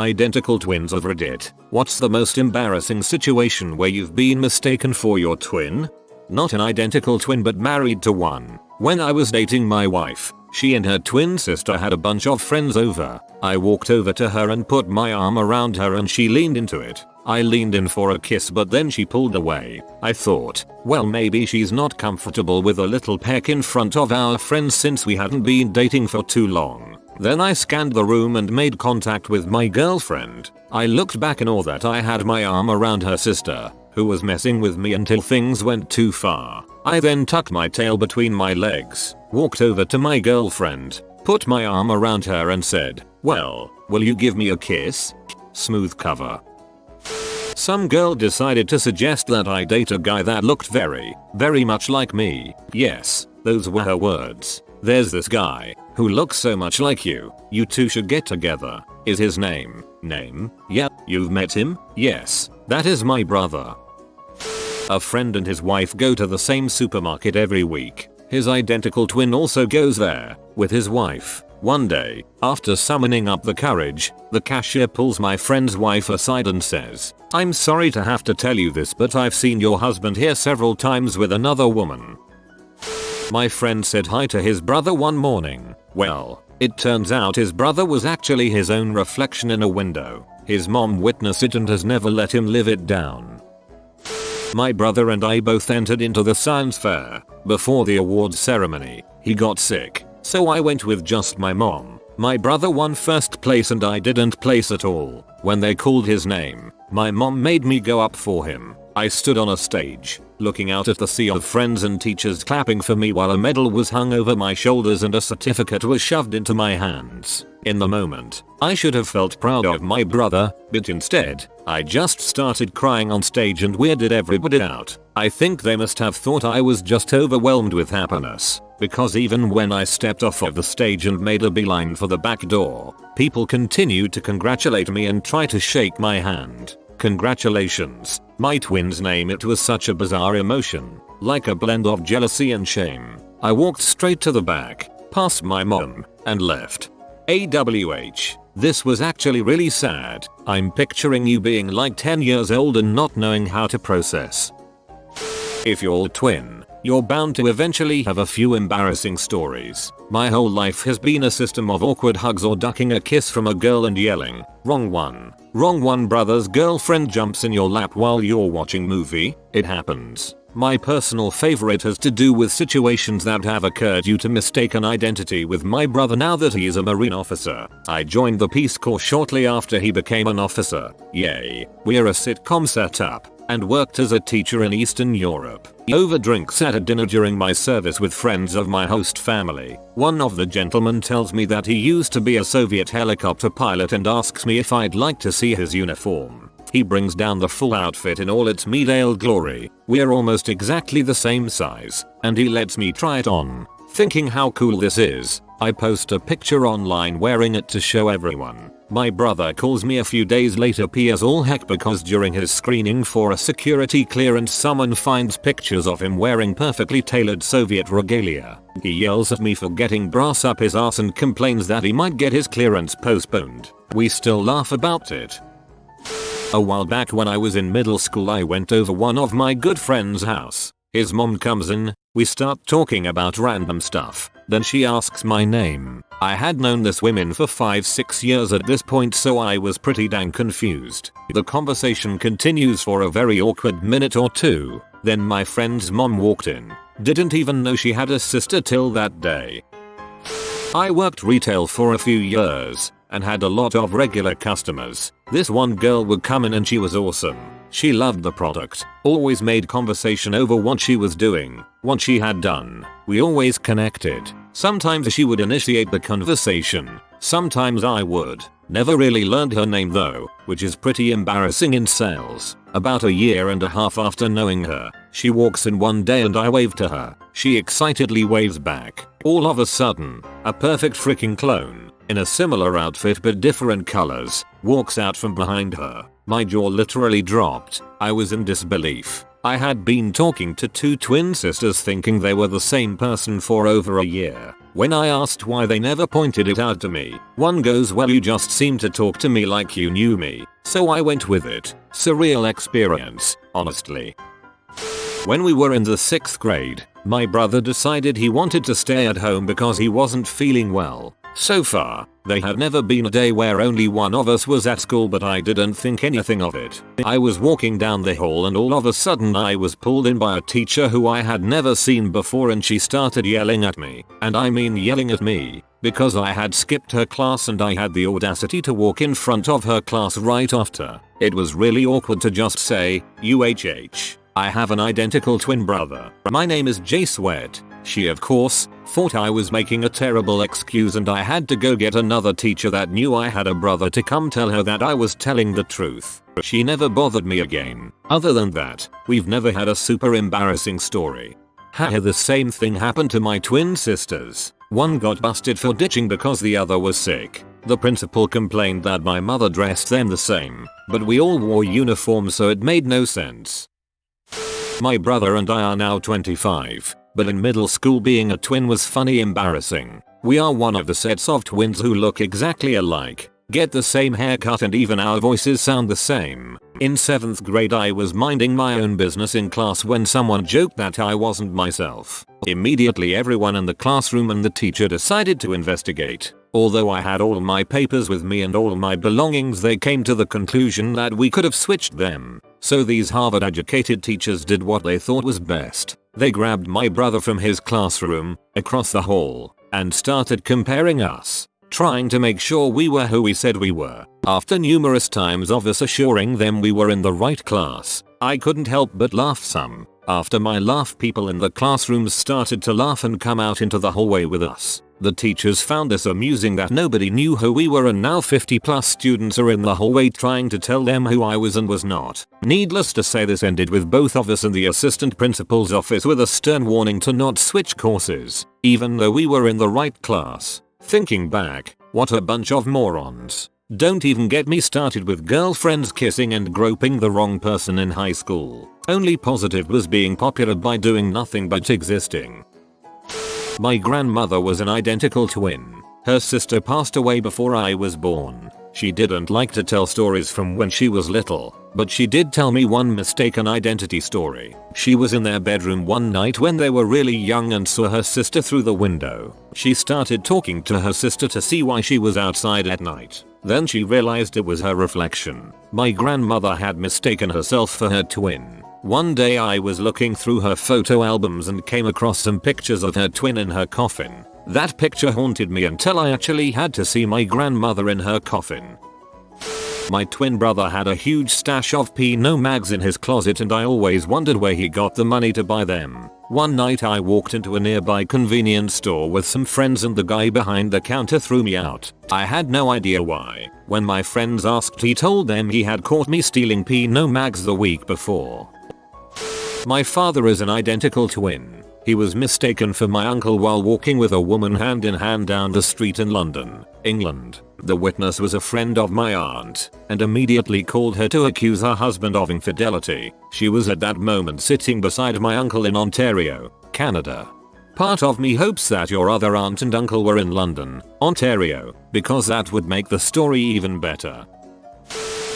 Identical twins of Reddit. What's the most embarrassing situation where you've been mistaken for your twin? Not an identical twin but married to one. When I was dating my wife, she and her twin sister had a bunch of friends over. I walked over to her and put my arm around her and she leaned into it. I leaned in for a kiss but then she pulled away. I thought, well maybe she's not comfortable with a little peck in front of our friends since we hadn't been dating for too long. Then I scanned the room and made contact with my girlfriend. I looked back and saw that I had my arm around her sister, who was messing with me until things went too far. I then tucked my tail between my legs, walked over to my girlfriend, put my arm around her and said, well, will you give me a kiss? Smooth cover. Some girl decided to suggest that I date a guy that looked very much like me. Yes, those were her words. There's this guy who looks so much like you. You two should get together. Is his name? Yep, you've met him? Yes, that is my brother. A friend and his wife go to the same supermarket every week. His identical twin also goes there with his wife. One day, after summoning up the courage, the cashier pulls my friend's wife aside and says, I'm sorry to have to tell you this but I've seen your husband here several times with another woman. My friend said hi to his brother one morning. Well, it turns out his brother was actually his own reflection in a window. His mom witnessed it and has never let him live it down. My brother and I both entered into the science fair. Before the awards ceremony, he got sick, so I went with just my mom. My brother won first place and I didn't place at all. When they called his name, my mom made me go up for him. I stood on a stage, looking out at the sea of friends and teachers clapping for me while a medal was hung over my shoulders and a certificate was shoved into my hands. In the moment, I should have felt proud of my brother, but instead, I just started crying on stage and weirded everybody out. I think they must have thought I was just overwhelmed with happiness, because even when I stepped off of the stage and made a beeline for the back door, people continued to congratulate me and try to shake my hand. Congratulations, my twin's name. It was such a bizarre emotion, like a blend of jealousy and shame. I walked straight to the back, past my mom, and left. AWH. This was actually really sad. I'm picturing you being like 10 years old and not knowing how to process. If you're a twin, you're bound to eventually have a few embarrassing stories. My whole life has been a system of awkward hugs or ducking a kiss from a girl and yelling, wrong one. Wrong one. Brother's girlfriend jumps in your lap while you're watching movie. It happens. My personal favorite has to do with situations that have occurred due to mistaken identity with my brother now that he is a Marine officer. I joined the Peace Corps shortly after he became an officer. Yay. We're a sitcom setup, and worked as a teacher in Eastern Europe. Over drinks at a dinner during my service with friends of my host family, one of the gentlemen tells me that he used to be a Soviet helicopter pilot and asks me if I'd like to see his uniform. He brings down the full outfit in all its medieval glory. We're almost exactly the same size, and he lets me try it on. Thinking how cool this is, I post a picture online wearing it to show everyone. My brother calls me a few days later as all heck because during his screening for a security clearance someone finds pictures of him wearing perfectly tailored Soviet regalia. He yells at me for getting brass up his ass and complains that he might get his clearance postponed. We still laugh about it. A while back when I was in middle school I went over one of my good friend's house. His mom comes in, we start talking about random stuff, then she asks my name. I had known this woman for 5-6 years at this point so I was pretty dang confused. The conversation continues for a very awkward minute or two, then my friend's mom walked in. Didn't even know she had a sister till that day. I worked retail for a few years and had a lot of regular customers. This one girl would come in and she was awesome. She loved the product, always made conversation over what she was doing, what she had done. We always connected. Sometimes she would initiate the conversation, sometimes I would. Never really learned her name though, which is pretty embarrassing in sales. About a year and a half after knowing her, she walks in one day and I wave to her. She excitedly waves back. All of a sudden, a perfect freaking clone, in a similar outfit but different colors, walks out from behind her. My jaw literally dropped. I was in disbelief. I had been talking to two twin sisters thinking they were the same person for over a year. When I asked why they never pointed it out to me, one goes, well, you just seem to talk to me like you knew me, so I went with it. Surreal experience, honestly. When we were in the 6th grade, my brother decided he wanted to stay at home because he wasn't feeling well. So far, there had never been a day where only one of us was at school, but I didn't think anything of it. I was walking down the hall and all of a sudden I was pulled in by a teacher who I had never seen before, and she started yelling at me. And I mean yelling at me, because I had skipped her class and I had the audacity to walk in front of her class right after. It was really awkward to just say, UHH. I have an identical twin brother. My name is J Sweat. She of course thought I was making a terrible excuse and I had to go get another teacher that knew I had a brother to come tell her that I was telling the truth. She never bothered me again. Other than that, we've never had a super embarrassing story. The same thing happened to my twin sisters. One got busted for ditching because the other was sick. The principal complained that my mother dressed them the same, but we all wore uniforms so it made no sense. My brother and I are now 25, but in middle school being a twin was funny embarrassing. We are one of the sets of twins who look exactly alike, get the same haircut, and even our voices sound the same. In 7th grade I was minding my own business in class when someone joked that I wasn't myself. Immediately everyone in the classroom and the teacher decided to investigate. Although I had all my papers with me and all my belongings, they came to the conclusion that we could have switched them. So these Harvard-educated teachers did what they thought was best. They grabbed my brother from his classroom, across the hall, and started comparing us, trying to make sure we were who we said we were. After numerous times of us assuring them we were in the right class, I couldn't help but laugh some. After my laugh, people in the classrooms started to laugh and come out into the hallway with us. The teachers found this amusing that nobody knew who we were, and now 50+ students are in the hallway trying to tell them who I was and was not. Needless to say, this ended with both of us in the assistant principal's office with a stern warning to not switch courses, even though we were in the right class. Thinking back, what a bunch of morons. Don't even get me started with girlfriends kissing and groping the wrong person in high school. Only positive was being popular by doing nothing but existing. My grandmother was an identical twin. Her sister passed away before I was born. She didn't like to tell stories from when she was little, but she did tell me one mistaken identity story. She was in their bedroom one night when they were really young and saw her sister through the window. She started talking to her sister to see why she was outside at night. Then she realized it was her reflection. My grandmother had mistaken herself for her twin. One day I was looking through her photo albums and came across some pictures of her twin in her coffin. That picture haunted me until I actually had to see my grandmother in her coffin. My twin brother had a huge stash of Pinot mags in his closet and I always wondered where he got the money to buy them. One night I walked into a nearby convenience store with some friends and the guy behind the counter threw me out. I had no idea why. When my friends asked, he told them he had caught me stealing Pinot mags the week before. My father is an identical twin. He was mistaken for my uncle while walking with a woman hand in hand down the street in London, England. The witness was a friend of my aunt, and immediately called her to accuse her husband of infidelity. She was at that moment sitting beside my uncle in Ontario, Canada. Part of me hopes that your other aunt and uncle were in London, Ontario, because that would make the story even better.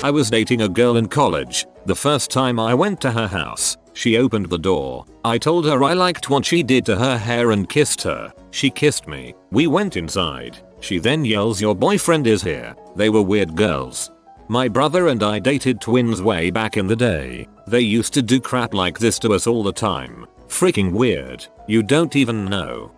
I was dating a girl in college. The first time I went to her house, she opened the door. I told her I liked what she did to her hair and kissed her. She kissed me. We went inside. She then yells, "Your boyfriend is here." They were weird girls. My brother and I dated twins way back in the day. They used to do crap like this to us all the time. Freaking weird. You don't even know.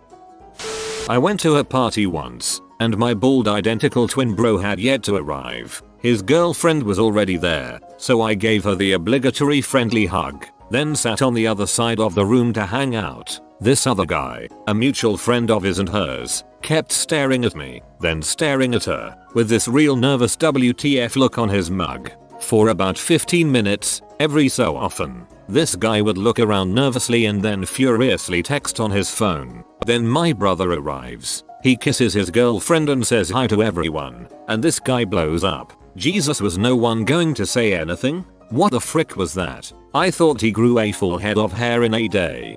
I went to a party once, and my bald identical twin bro had yet to arrive. His girlfriend was already there, so I gave her the obligatory friendly hug, then sat on the other side of the room to hang out. This other guy, a mutual friend of his and hers, kept staring at me, then staring at her, with this real nervous WTF look on his mug. For about 15 minutes, every so often, this guy would look around nervously and then furiously text on his phone. Then my brother arrives. He kisses his girlfriend and says hi to everyone, and this guy blows up. Jesus, was no one going to say anything? What the frick was that? I thought he grew a full head of hair in a day.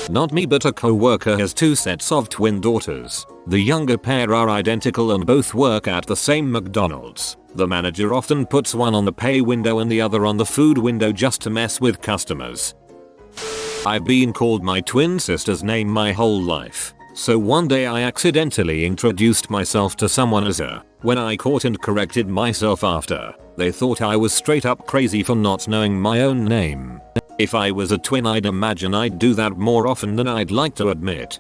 Not me, but a co-worker has two sets of twin daughters. The younger pair are identical and both work at the same McDonald's. The manager often puts one on the pay window and the other on the food window just to mess with customers. I've been called my twin sister's name my whole life. So one day I accidentally introduced myself to someone as her. When I caught and corrected myself after, they thought I was straight up crazy for not knowing my own name. If I was a twin, I'd imagine I'd do that more often than I'd like to admit.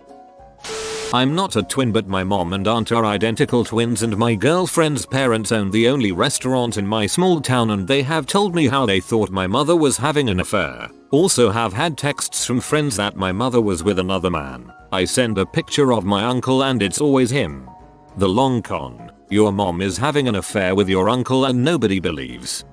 I'm not a twin, but my mom and aunt are identical twins, and my girlfriend's parents own the only restaurant in my small town, and they have told me how they thought my mother was having an affair. Also have had texts from friends that my mother was with another man. I send a picture of my uncle and it's always him. The long con: your mom is having an affair with your uncle and nobody believes.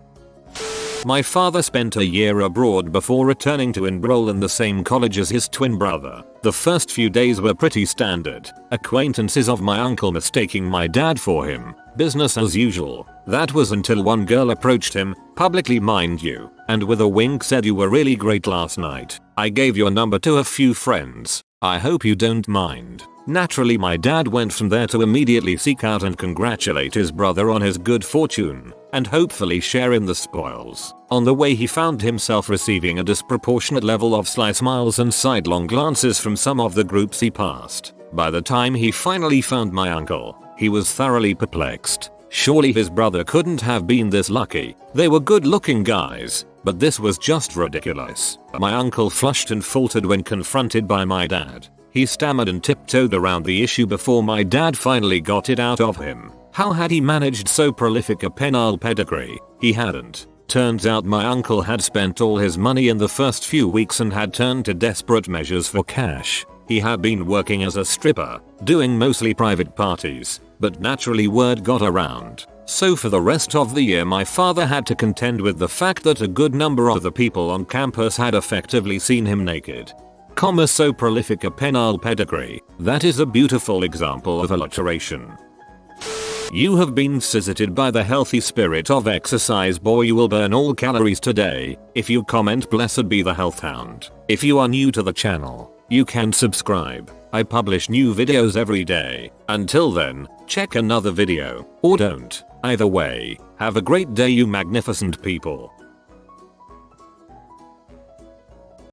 My father spent a year abroad before returning to enroll in the same college as his twin brother. The first few days were pretty standard. Acquaintances of my uncle mistaking my dad for him. Business as usual. That was until one girl approached him, publicly mind you, and with a wink said, "You were really great last night. I gave your number to a few friends. I hope you don't mind." Naturally, my dad went from there to immediately seek out and congratulate his brother on his good fortune, and hopefully share in the spoils. On the way, he found himself receiving a disproportionate level of sly smiles and sidelong glances from some of the groups he passed. By the time he finally found my uncle, he was thoroughly perplexed. Surely his brother couldn't have been this lucky. They were good-looking guys, but this was just ridiculous. My uncle flushed and faltered when confronted by my dad. He stammered and tiptoed around the issue before my dad finally got it out of him. How had he managed so prolific a penile pedigree? He hadn't. Turns out my uncle had spent all his money in the first few weeks and had turned to desperate measures for cash. He had been working as a stripper, doing mostly private parties, but naturally word got around. So for the rest of the year, my father had to contend with the fact that a good number of the people on campus had effectively seen him naked. So prolific a penile pedigree. That is a beautiful example of alliteration. You have been visited by the healthy spirit of exercise. Boy, you will burn all calories today. If you comment, blessed be the health hound. If you are new to the channel, you can subscribe. I publish new videos every day. Until then, check another video, or don't. Either way, have a great day, you magnificent people.